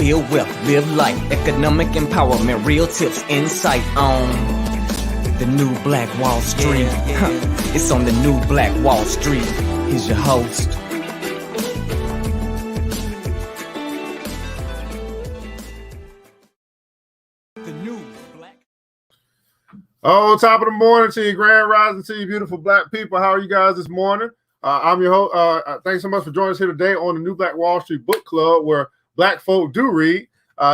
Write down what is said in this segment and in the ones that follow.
build wealth, live life, economic empowerment, real tips, insight on the new Black Wall Street. It's on the new Black Wall Street. Here's your host. The new Black. Top of the morning to you, grand rising to you, beautiful Black people. How are you guys this morning? I'm your host. Thanks so much for joining us here today on the New Black Wall Street Book Club, where Black folk do read.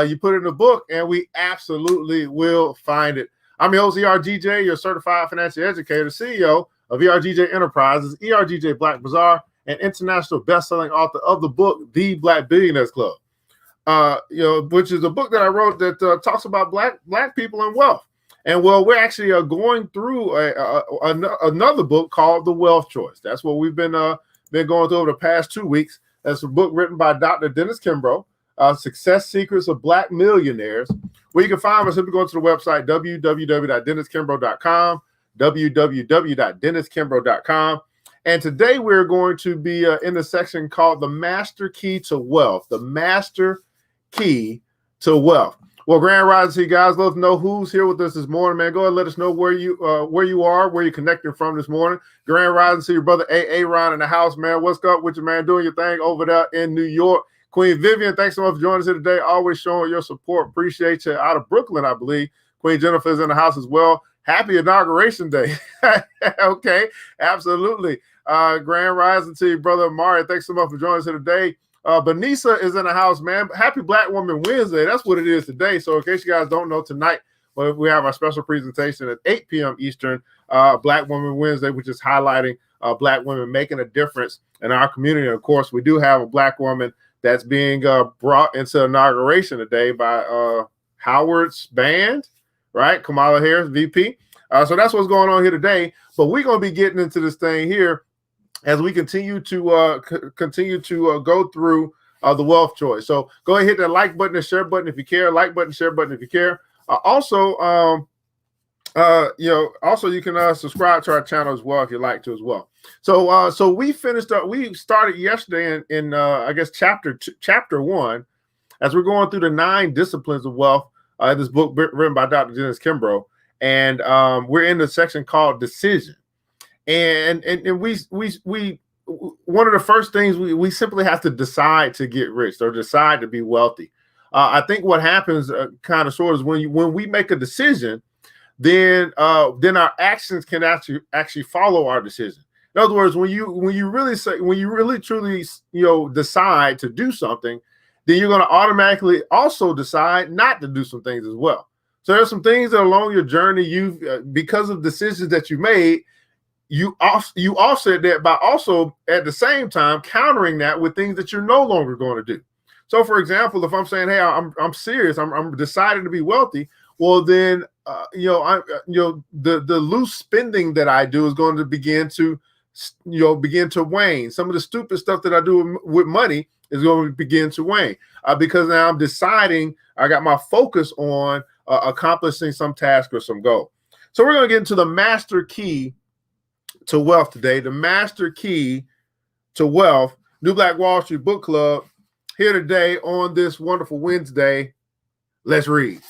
You put it in a book, and we absolutely will find it. I'm your host, ERGJ, your certified financial educator, CEO of ERGJ Enterprises, ERGJ Black Bazaar, and international best-selling author of the book, The Black Billionaires Club. Which is a book that I wrote that talks about black people and wealth. And well, we're actually going through another book called The Wealth Choice. That's what we've been going through over the past 2 weeks. That's a book written by Dr. Dennis Kimbro, Success Secrets of Black Millionaires, where you can find us simply going to the website www.denniskimbro.com, www.denniskimbro.com. And today we're going to be in the section called The Master Key to Wealth. The Master Key to Wealth. Well, grand rising to you guys. Let us know who's here with us this morning, man. Go ahead and let us know where you are, where you're connecting from this morning. Grand rising to your brother Ron in the house, man. What's up with you, man? Doing your thing over there in New York. Queen Vivian, thanks so much for joining us here today. Always showing your support. Appreciate you. Out of Brooklyn, I believe. Queen Jennifer's in the house as well. Happy Inauguration Day. Okay, absolutely. Grand rising to you, brother Amari. Thanks so much for joining us here today. Benisa is in the house, man. Happy Black Woman Wednesday. That's what it is today. So in case you guys don't know, tonight we have our special presentation at 8 p.m. Eastern, Black Woman Wednesday, which is highlighting Black women making a difference in our community. And of course, we do have a Black woman that's being brought into inauguration today by Howard's band, right? Kamala Harris, VP. So that's what's going on here today. But we're going to be getting into this thing here as we continue to go through the wealth choice. So go ahead and hit that like button and share button if you care. Like button, share button if you care. Also you can subscribe to our channel as well if you like to as well. So we finished up. We started yesterday in I guess chapter 1, as we're going through the 9 disciplines of wealth. This book written by Dr. Dennis Kimbro, and we're in the section called Decision. And we one of the first things we simply have to decide to get rich or decide to be wealthy. I think what happens kind of sort of is when we make a decision, then our actions can actually follow our decision. In other words, when you really truly decide to do something, then you're going to automatically also decide not to do some things as well. So there's some things that along your journey because of decisions that you made, you offset that by also at the same time countering that with things that you're no longer going to do. So, for example, if I'm saying, "Hey, I'm serious. I'm deciding to be wealthy," well, then the loose spending that I do is going to begin to wane. Some of the stupid stuff that I do with money is going to begin to wane because now I'm deciding. I got my focus on accomplishing some task or some goal. So we're going to get into the master key to wealth today. The master key to wealth. New Black Wall Street Book Club here today on this wonderful Wednesday. Let's read.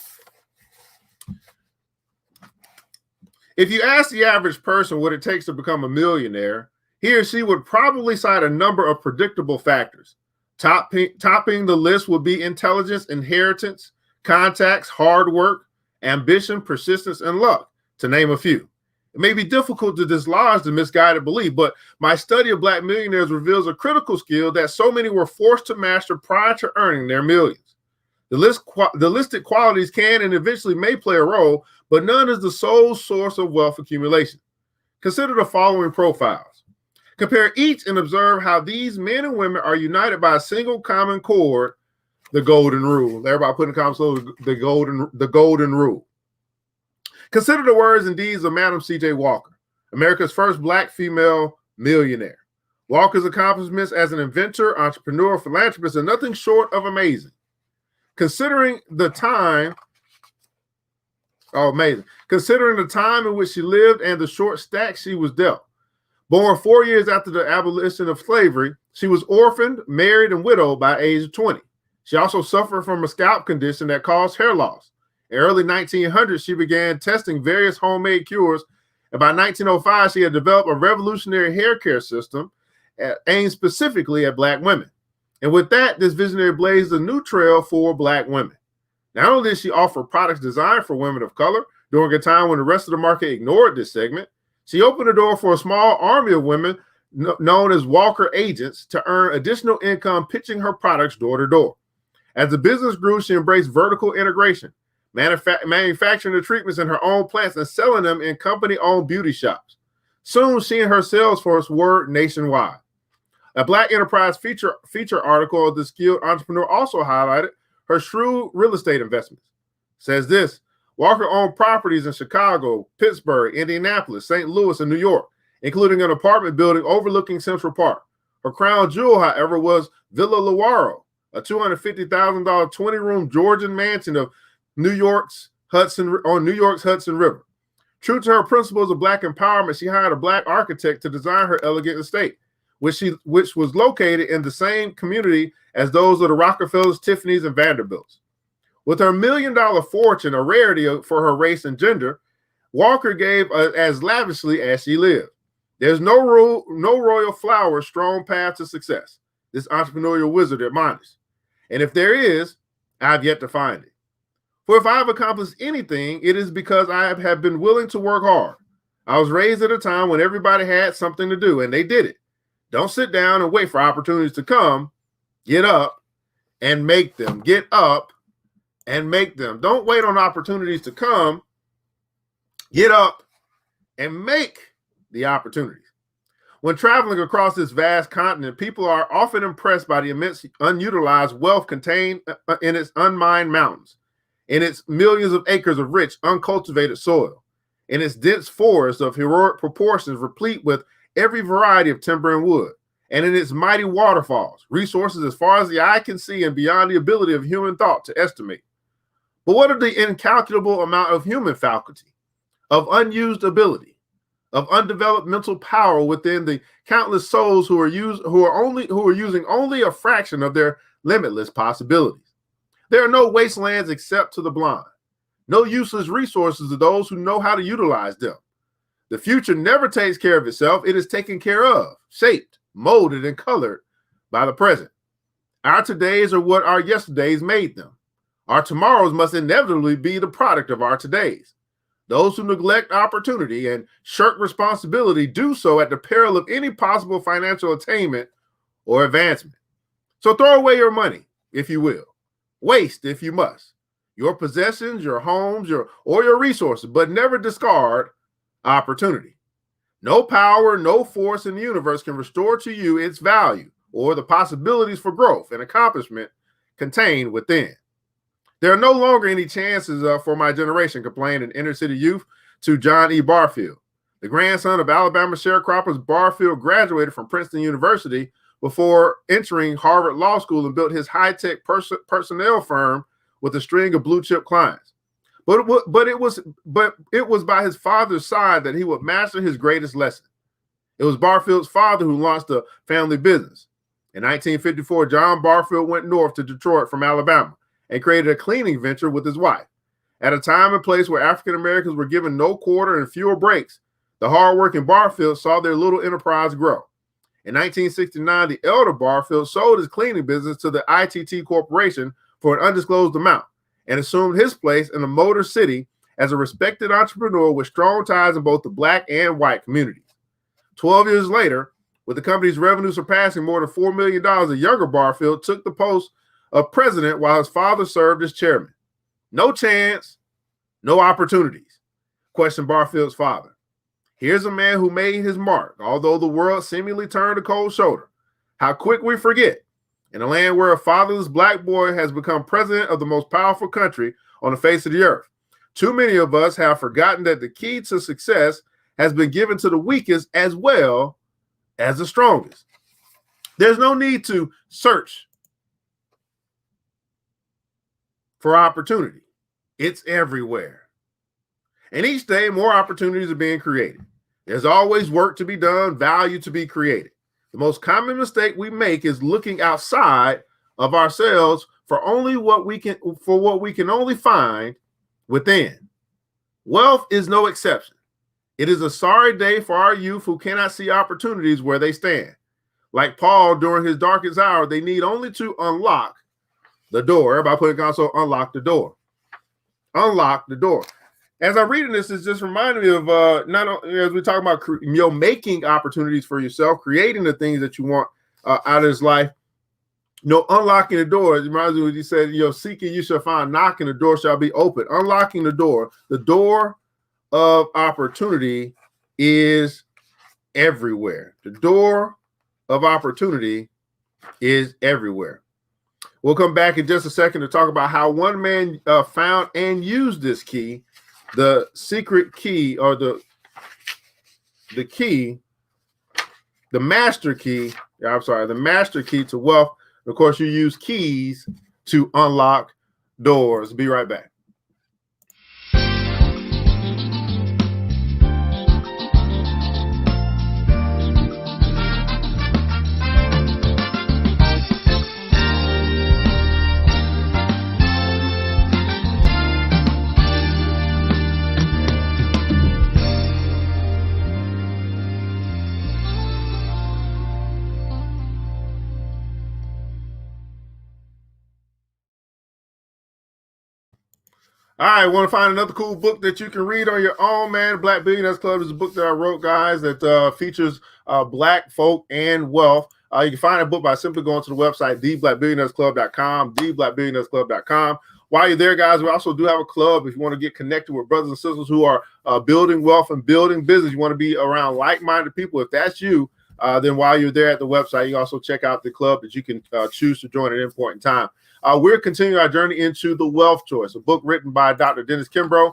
If you ask the average person what it takes to become a millionaire, he or she would probably cite a number of predictable factors. Topping the list would be intelligence, inheritance, contacts, hard work, ambition, persistence, and luck, to name a few. It may be difficult to dislodge the misguided belief, but my study of Black millionaires reveals a critical skill that so many were forced to master prior to earning their millions. The listed qualities can and eventually may play a role, but none is the sole source of wealth accumulation. Consider the following profiles. Compare each and observe how these men and women are united by a single common cord, the golden rule. Everybody put in the comments, the golden rule. Consider the words and deeds of Madam C.J. Walker, America's first Black female millionaire. Walker's accomplishments as an inventor, entrepreneur, philanthropist are nothing short of amazing. Considering the time in which she lived and the short stack she was dealt. Born 4 years after the abolition of slavery, she was orphaned, married, and widowed by age of 20. She also suffered from a scalp condition that caused hair loss. In early 1900s, she began testing various homemade cures, and by 1905, she had developed a revolutionary hair care system aimed specifically at Black women. And with that, this visionary blazed a new trail for Black women. Not only did she offer products designed for women of color during a time when the rest of the market ignored this segment, she opened the door for a small army of women known as Walker agents to earn additional income pitching her products door to door. As the business grew, she embraced vertical integration, manufacturing the treatments in her own plants and selling them in company-owned beauty shops. Soon, she and her sales force were nationwide. A Black Enterprise feature article of the skilled entrepreneur also highlighted her shrewd real estate investments. It says this: Walker owned properties in Chicago, Pittsburgh, Indianapolis, St. Louis, and New York, including an apartment building overlooking Central Park. Her crown jewel, however, was Villa Lawaro, a $250,000 20-room Georgian mansion of New York's Hudson River. True to her principles of Black empowerment, she hired a Black architect to design her elegant estate, which was located in the same community as those of the Rockefellers, Tiffany's, and Vanderbilts. With her $1 million fortune, a rarity for her race and gender, Walker gave as lavishly as she lived. There's no royal flower strewn path to success, this entrepreneurial wizard admonished. And if there is, I've yet to find it. For if I have accomplished anything, it is because I have been willing to work hard. I was raised at a time when everybody had something to do, and they did it. Don't sit down and wait for opportunities to come. Get up and make them. Get up and make them. Don't wait on opportunities to come. Get up and make the opportunities. When traveling across this vast continent, people are often impressed by the immense unutilized wealth contained in its unmined mountains, in its millions of acres of rich, uncultivated soil, in its dense forests of heroic proportions replete with every variety of timber and wood, and in its mighty waterfalls, resources as far as the eye can see and beyond the ability of human thought to estimate. But what of the incalculable amount of human faculty, of unused ability, of undeveloped mental power within the countless souls who are using only a fraction of their limitless possibilities? There are no wastelands except to the blind, no useless resources to those who know how to utilize them. The future never takes care of itself. It is taken care of, shaped, molded, and colored by the present. Our todays are what our yesterdays made them. Our tomorrows must inevitably be the product of our todays. Those who neglect opportunity and shirk responsibility do so at the peril of any possible financial attainment or advancement. So throw away your money, if you will. Waste, if you must, your possessions, your homes, or your resources, but never discard opportunity. No power, no force in the universe can restore to you its value or the possibilities for growth and accomplishment contained within. There are no longer any chances for my generation, complained an inner city youth to John E. Barfield. The grandson of Alabama sharecroppers, Barfield graduated from Princeton University before entering Harvard Law School and built his high-tech personnel firm with a string of blue-chip clients. But it was by his father's side that he would master his greatest lesson. It was Barfield's father who launched a family business. In 1954, John Barfield went north to Detroit from Alabama and created a cleaning venture with his wife. At a time and place where African Americans were given no quarter and fewer breaks, the hardworking Barfield saw their little enterprise grow. In 1969, the elder Barfield sold his cleaning business to the ITT Corporation for an undisclosed amount and assumed his place in the Motor City as a respected entrepreneur with strong ties in both the Black and white communities. 12 years later, with the company's revenue surpassing more than $4 million, a younger Barfield took the post of president while his father served as chairman. No chance, no opportunities, questioned Barfield's father. Here's a man who made his mark, although the world seemingly turned a cold shoulder. How quick we forget. In a land where a fatherless Black boy has become president of the most powerful country on the face of the earth, too many of us have forgotten that the key to success has been given to the weakest as well as the strongest. There's no need to search for opportunity. It's everywhere. And each day, more opportunities are being created. There's always work to be done, value to be created. The most common mistake we make is looking outside of ourselves for what we can only find within. Wealth is no exception. It is a sorry day for our youth who cannot see opportunities where they stand. Like Paul during his darkest hour, they need only to unlock the door. Everybody put in console, unlock the door. Unlock the door. As I'm reading this, it's just reminding me of not only as we talk about making opportunities for yourself, creating the things that you want out of this life. Unlocking the door. It reminds me of what he said, seeking you shall find, knocking the door shall be open. Unlocking the door. The door of opportunity is everywhere. The door of opportunity is everywhere. We'll come back in just a second to talk about how one man found and used this key, the secret key, or the key, the master key. The master key to wealth. Of course, you use keys to unlock doors. Be right back. All right, want to find another cool book that you can read on your own, man? Black Billionaires Club is a book that I wrote, guys, that features Black folk and wealth. You can find a book by simply going to the website, theblackbillionairesclub.com, theblackbillionairesclub.com. While you're there, guys, we also do have a club. If you want to get connected with brothers and sisters who are building wealth and building business, you want to be around like-minded people. If that's you, then while you're there at the website, you also check out the club that you can choose to join at any point in time. We're continuing our journey into The Wealth Choice, a book written by Dr. Dennis Kimbro.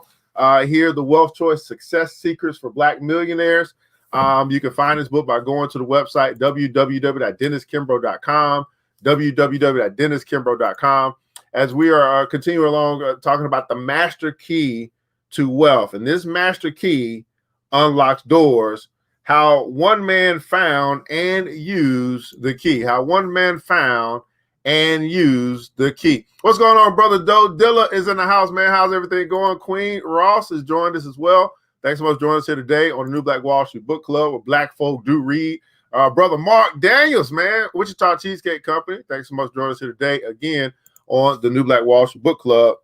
Here, The Wealth Choice, Success Secrets for Black Millionaires. You can find this book by going to the website, www.denniskimbro.com, www.denniskimbro.com, as we are continuing along talking about the master key to wealth. And this master key unlocks doors. How one man found and used the key. How one man found and use the key. What's going on, brother Doe? Dilla is in the house, man. How's everything going? Queen Ross has joined us as well. Thanks so much for joining us here today on the New Black Wall Street Book Club, where Black folk do read. Brother Mark Daniels, man, Wichita Cheesecake Company. Thanks so much for joining us here today again on the New Black Wall Street Book Club.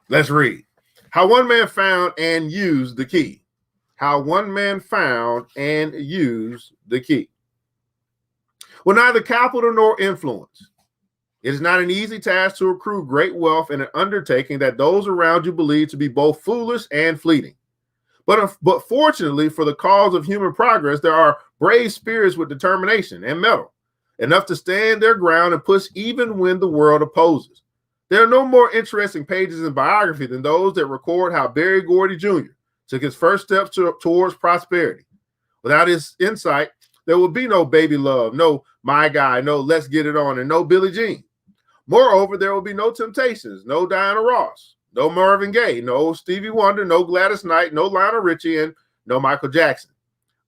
Let's read. How one man found and used the key. How one man found and used the key. Well, neither capital nor influence. It is not an easy task to accrue great wealth in an undertaking that those around you believe to be both foolish and fleeting. But fortunately for the cause of human progress, there are brave spirits with determination and mettle, enough to stand their ground and push even when the world opposes. There are no more interesting pages in biography than those that record how Berry Gordy Jr. took his first steps towards prosperity. Without his insight, there will be no Baby Love, no My Guy, no Let's Get It On, and no Billie Jean. Moreover, there will be no Temptations, no Diana Ross, no Marvin Gaye, no Stevie Wonder, no Gladys Knight, no Lionel Richie, and no Michael Jackson.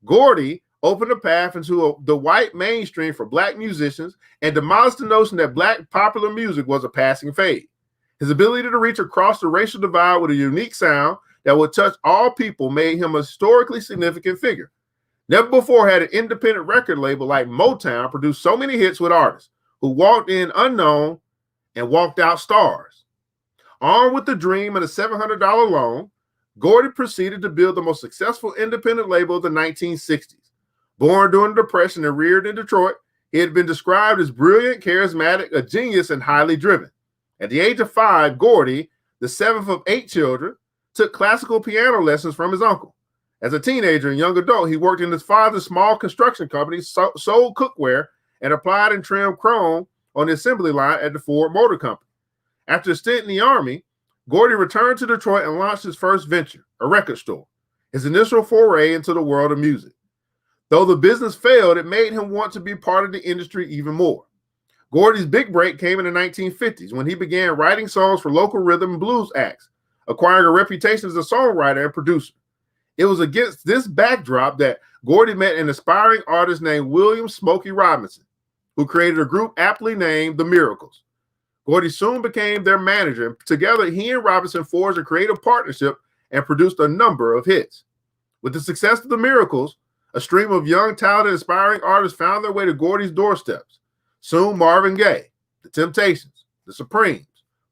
Gordy opened a path into the white mainstream for Black musicians and demolished the notion that Black popular music was a passing fad. His ability to reach across the racial divide with a unique sound that would touch all people made him a historically significant figure. Never before had an independent record label like Motown produced so many hits with artists who walked in unknown and walked out stars. Armed with the dream and a $700 loan, Gordy proceeded to build the most successful independent label of the 1960s. Born during the Depression and reared in Detroit, he had been described as brilliant, charismatic, a genius, and highly driven. At the age of 5, Gordy, the seventh of 8 children, took classical piano lessons from his uncle. As a teenager and young adult, he worked in his father's small construction company, sold cookware, and applied and trimmed chrome on the assembly line at the Ford Motor Company. After a stint in the Army, Gordy returned to Detroit and launched his first venture, a record store, his initial foray into the world of music. Though the business failed, it made him want to be part of the industry even more. Gordy's big break came in the 1950s when he began writing songs for local rhythm and blues acts, acquiring a reputation as a songwriter and producer. It was against this backdrop that Gordy met an aspiring artist named William Smokey Robinson, who created a group aptly named The Miracles. Gordy soon became their manager, and together he and Robinson forged a creative partnership and produced a number of hits. With the success of the Miracles, a stream of young, talented, inspiring artists found their way to Gordy's doorsteps. Soon Marvin Gaye, The Temptations, The Supremes,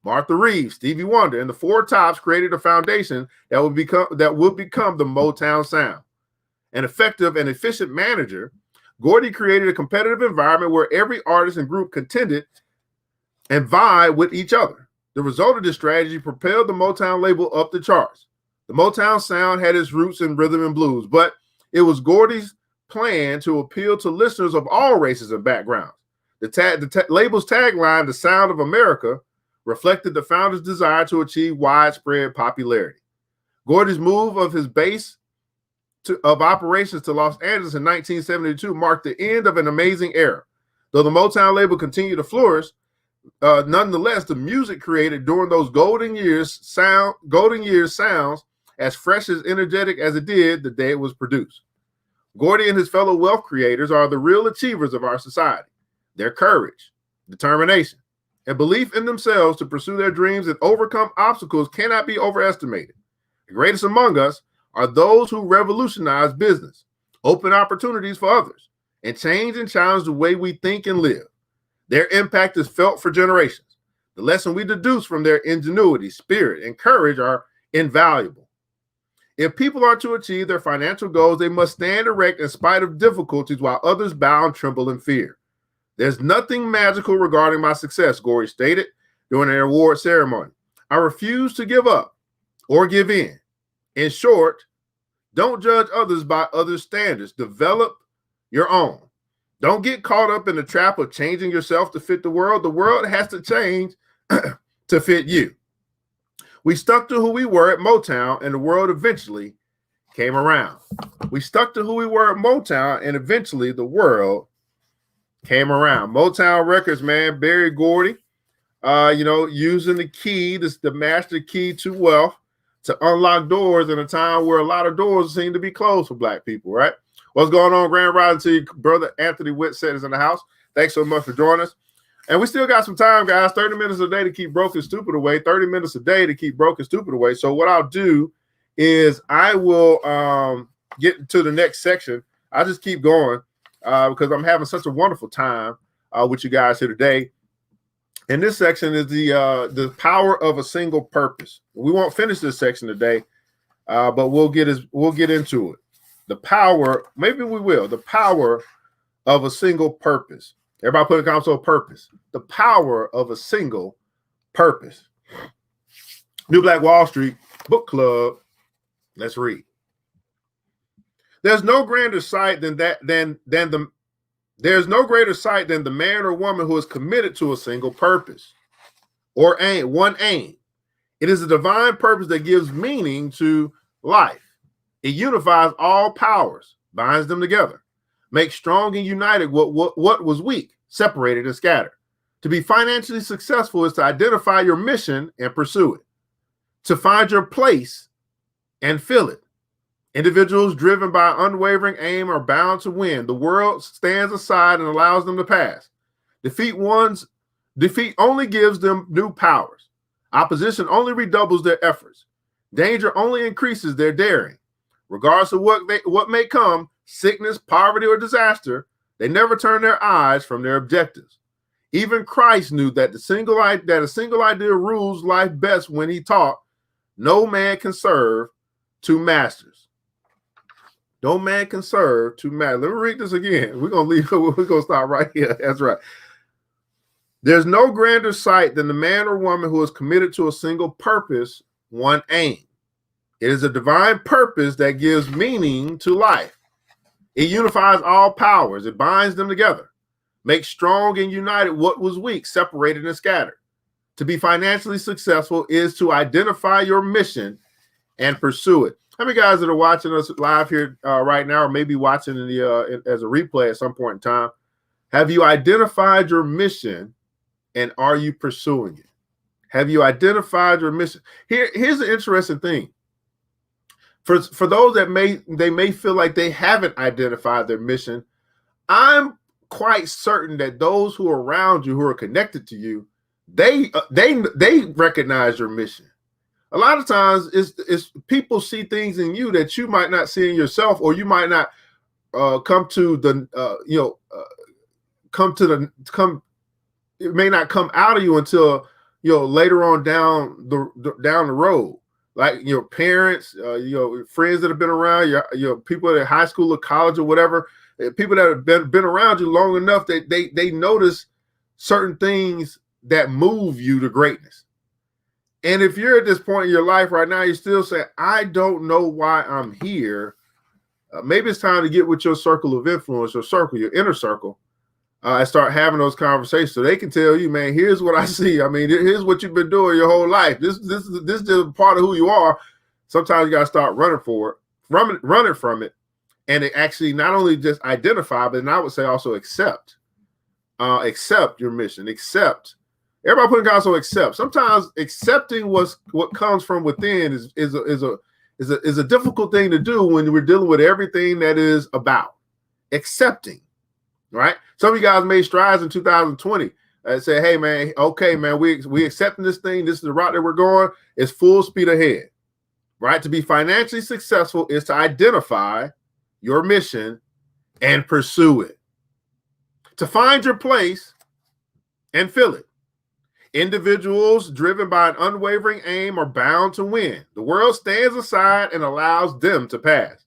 Martha Reeves, Stevie Wonder, and the Four Tops created a foundation that would become the Motown sound. An effective and efficient manager, Gordy created a competitive environment where every artist and group contended and vied with each other. The result of this strategy propelled the Motown label up the charts. The Motown sound had its roots in rhythm and blues, but it was Gordy's plan to appeal to listeners of all races and backgrounds. The label's tagline, "The Sound of America," reflected the founder's desire to achieve widespread popularity. Gordy's move of his base of operations to Los Angeles in 1972 marked the end of an amazing era. Though the Motown label continued to flourish, nonetheless, the music created during those golden years sounds as fresh, as energetic as it did the day it was produced. Gordy and his fellow wealth creators are the real achievers of our society. Their courage, determination, and belief in themselves to pursue their dreams and overcome obstacles cannot be overestimated. The greatest among us are those who revolutionize business, open opportunities for others, and change and challenge the way we think and live. Their impact is felt for generations. The lesson we deduce from their ingenuity, spirit, and courage are invaluable. If people are to achieve their financial goals, they must stand erect in spite of difficulties while others bow and tremble in fear. There's nothing magical regarding my success, Gordy stated during an award ceremony. I refuse to give up or give in. In short, don't judge others by other standards. Develop your own. Don't get caught up in the trap of changing yourself to fit the world. The world has to change to fit you. We stuck to who we were at Motown, and the world eventually came around. We stuck to who we were at Motown, and eventually the world came around. Motown Records, man, Berry Gordy, using the key, the master key to wealth, to unlock doors in a time where a lot of doors seem to be closed for Black people, right? What's going on, Grand Rising to you, brother Anthony Whitsett is in the house. Thanks so much for joining us. And we still got some time, guys. 30 minutes a day to keep broke and stupid away. 30 minutes a day to keep broke and stupid away. So what I'll do is I will get to the next section. I'll just keep going because I'm having such a wonderful time with you guys here today. And this section is the power of a single purpose. We won't finish this section today, but we'll get into it. The power, maybe we will. The power of a single purpose. Everybody put in console purpose. The power of a single purpose. New Black Wall Street Book Club. Let's read. There's no greater sight than the man or woman who is committed to a single purpose or one aim. It is a divine purpose that gives meaning to life. It unifies all powers, binds them together, makes strong and united what was weak, separated and scattered. To be financially successful is to identify your mission and pursue it. To find your place and fill it. Individuals driven by unwavering aim are bound to win. The world stands aside and allows them to pass. Defeat only gives them new powers. Opposition only redoubles their efforts. Danger only increases their daring. Regardless of what may come, sickness, poverty, or disaster, they never turn their eyes from their objectives. Even Christ knew that a single idea rules life best when he taught, no man can serve two masters. No man can serve two masters. Let me read this again. We're going to stop right here. That's right. There's no grander sight than the man or woman who is committed to a single purpose, one aim. It is a divine purpose that gives meaning to life. It unifies all powers. It binds them together, makes strong and united what was weak, separated and scattered. To be financially successful is to identify your mission and pursue it. How many guys that are watching us live here right now, or maybe watching as a replay at some point in time, have you identified your mission and are you pursuing it? Have you identified your mission? Here's the interesting thing. For those that may feel like they haven't identified their mission, I'm quite certain that those who are around you, who are connected to you, they recognize your mission. A lot of times it's people see things in you that you might not see in yourself, or you might not it may not come out of you until later on down the road. Like your parents, your friends that have been around, your people at high school or college or whatever, people that have been around you long enough that they notice certain things that move you to greatness. And if you're at this point in your life right now, you still say, I don't know why I'm here. Maybe it's time to get with your circle of influence, your inner circle, and start having those conversations so they can tell you, man, here's what I see. I mean, here's what you've been doing your whole life. This is just part of who you are. Sometimes you got to start running from it, and it actually not only just identify, but then I would say also accept your mission, accept. Everybody put in also accept. Sometimes accepting what comes from within is a difficult thing to do when we're dealing with everything that is about accepting. Right? Some of you guys made strides in 2020 and say, hey, man, okay, man, we accepting this thing. This is the route that we're going. It's full speed ahead. Right? To be financially successful is to identify your mission and pursue it. To find your place and fill it. Individuals driven by an unwavering aim are bound to win. The world stands aside and allows them to pass.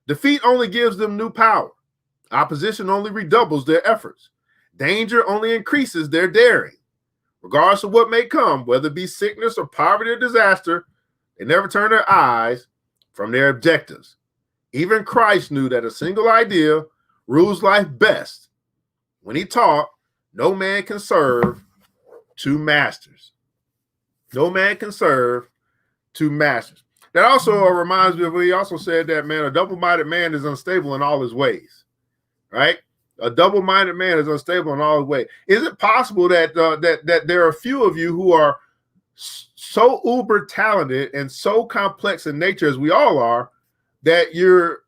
Defeat only gives them new power. Opposition only redoubles their efforts. Danger only increases their daring. Regardless of what may come, whether it be sickness or poverty or disaster, they never turn their eyes from their objectives. Even Christ knew that a single idea rules life best. When he taught, no man can serve two masters. No man can serve two masters. That also reminds me of what he also said that, man, a double-minded man is unstable in all his ways. Right? A double-minded man is unstable in all his ways. Is it possible that that there are a few of you who are so uber talented and so complex in nature, as we all are, that you're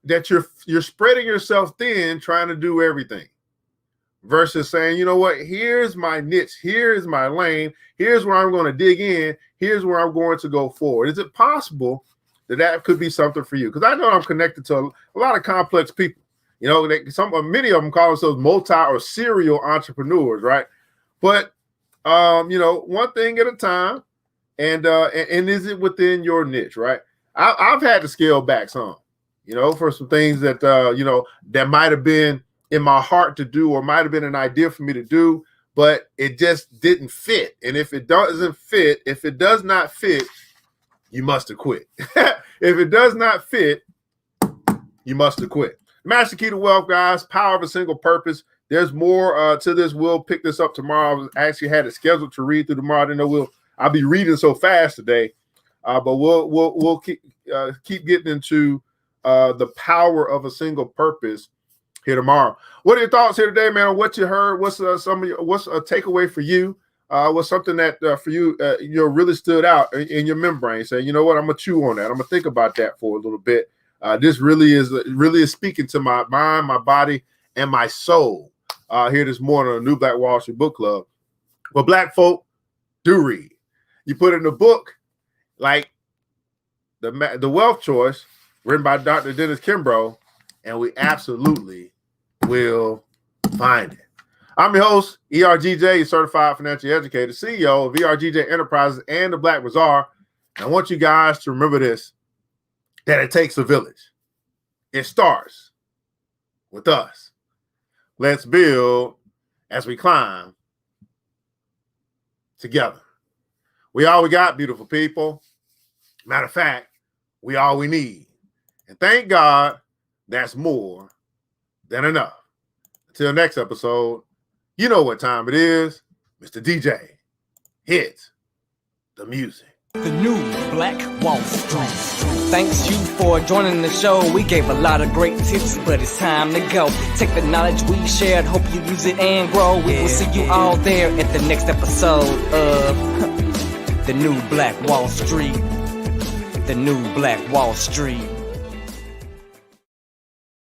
spreading yourself thin trying to do everything, versus saying, you know what, here's my niche, here's my lane, here's where I'm going to dig in, here's where I'm going to go forward? Is it possible that could be something for you? Because I know I'm connected to a lot of complex people. You know, many of them call themselves multi or serial entrepreneurs, right? But one thing at a time, and is it within your niche, right? I've had to scale back some, for some things that that might have been in my heart to do, or might have been an idea for me to do, but it just didn't fit. And if it does not fit, you must have quit. If it does not fit, you must have quit. Master Key to Wealth, guys. Power of a Single Purpose. There's more to this. We'll pick this up tomorrow. I actually had it scheduled to read through tomorrow. I didn't know I'll be reading so fast today, but we'll keep getting into the power of a single purpose here tomorrow. What are your thoughts here today, man? What you heard? What's what's a takeaway for you? What's something that for you really stood out in your membrane? Say, you know what? I'm gonna chew on that. I'm gonna think about that for a little bit. This really is speaking to my mind, my body, and my soul here this morning on the New Black Wall Street Book Club. Well, Black folk do read. You put in the book, like the Wealth Choice, written by Dr. Dennis Kimbro, and we absolutely will find it. I'm your host, ERGJ, Certified Financial Educator, CEO of ERGJ Enterprises and the Black Bazaar. And I want you guys to remember this, that it takes a village. It starts with us. Let's build as we climb together. We all we got, beautiful people. Matter of fact, we all we need. And thank God that's more than enough. Until next episode, you know what time it is. Mr. DJ, hit the music. The New Black Wall Street. Thanks you for joining the show. We gave a lot of great tips, but it's time to go. Take the knowledge we shared, hope you use it and grow. We will see you all there at the next episode of The New Black Wall Street. The New Black Wall Street.